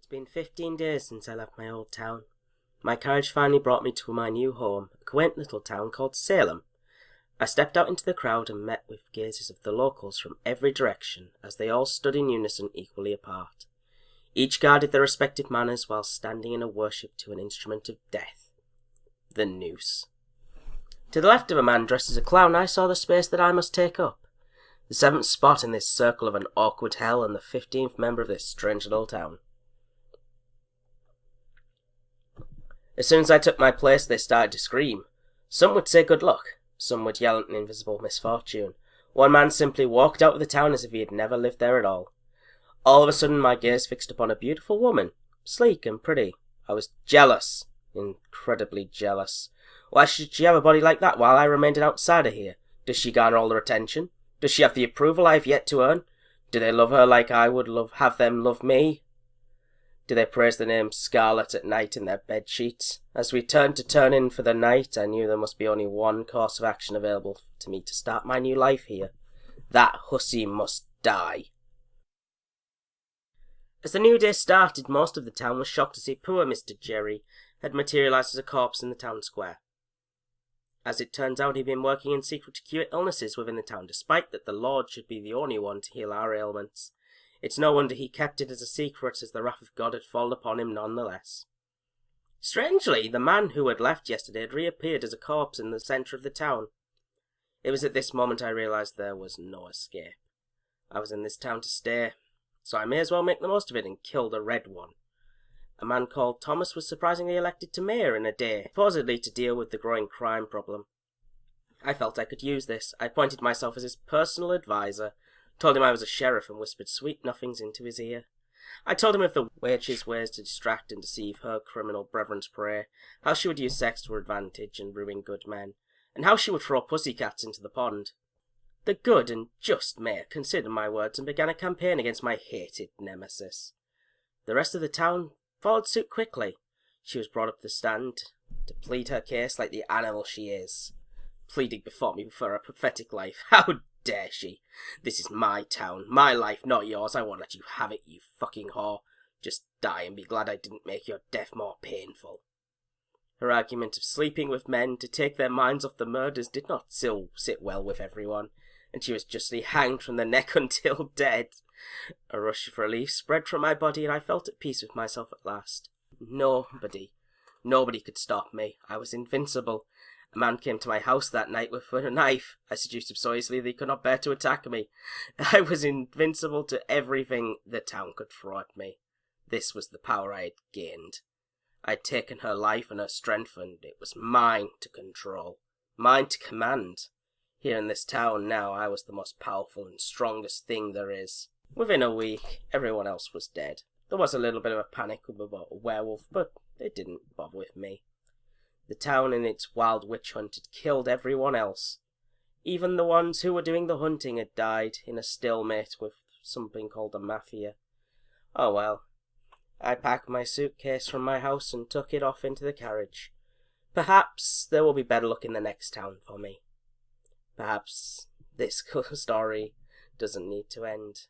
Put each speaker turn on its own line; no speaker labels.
It's been 15 days since I left my old town. My carriage finally brought me to my new home, a quaint little town called Salem. I stepped out into the crowd and met with gazes of the locals from every direction as they all stood in unison equally apart. Each guarded their respective manners while standing in a worship to an instrument of death, the noose. To the left of a man dressed as a clown I saw the space that I must take up, the seventh spot in this circle of an awkward hell and the 15th member of this strange little town. As soon as I took my place, they started to scream. Some would say good luck, some would yell at an invisible misfortune. One man simply walked out of the town as if he had never lived there at all. All of a sudden my gaze fixed upon a beautiful woman, sleek and pretty. I was jealous, incredibly jealous. Why should she have a body like that while I remained an outsider here? Does she garner all their attention? Does she have the approval I have yet to earn? Do they love her like I would have them love me? Do they praise the name Scarlet at night in their bed sheets? As we turned to turn in for the night, I knew there must be only one course of action available to me to start my new life here. That hussy must die. As the new day started, most of the town was shocked to see poor Mr. Jerry had materialised as a corpse in the town square. As it turns out, he'd been working in secret to cure illnesses within the town, despite that the Lord should be the only one to heal our ailments. It's no wonder he kept it as a secret, as the wrath of God had fallen upon him nonetheless. Strangely, the man who had left yesterday had reappeared as a corpse in the centre of the town. It was at this moment I realised there was no escape. I was in this town to stay, so I may as well make the most of it and kill the red one. A man called Thomas was surprisingly elected to mayor in a day, supposedly to deal with the growing crime problem. I felt I could use this. I appointed myself as his personal adviser, told him I was a sheriff, and whispered sweet nothings into his ear. I told him of the witch's ways to distract and deceive her criminal brethren's prey, how she would use sex to her advantage and ruin good men, and how she would throw pussycats into the pond. The good and just mayor considered my words and began a campaign against my hated nemesis. The rest of the town followed suit quickly. She was brought up to the stand to plead her case like the animal she is, pleading before me for her pathetic life. How dare she? This is my town, my life, not yours. I won't let you have it, you fucking whore. Just die and be glad I didn't make your death more painful. Her argument of sleeping with men to take their minds off the murders did not still sit well with everyone, and she was justly hanged from the neck until dead. A rush of relief spread from my body, and I felt at peace with myself at last. Nobody could stop me. I was invincible. A man came to my house that night with a knife. I seduced him so easily that he could not bear to attack me. I was invincible to everything the town could throw at me. This was the power I had gained. I had taken her life and her strength, and it was mine to control, mine to command. Here in this town now, I was the most powerful and strongest thing there is. Within a week, everyone else was dead. There was a little bit of a panic about a werewolf, but it didn't bother with me. The town in its wild witch hunt had killed everyone else. Even the ones who were doing the hunting had died in a stalemate with something called a mafia. Oh well. I packed my suitcase from my house and took it off into the carriage. Perhaps there will be better luck in the next town for me. Perhaps this story doesn't need to end.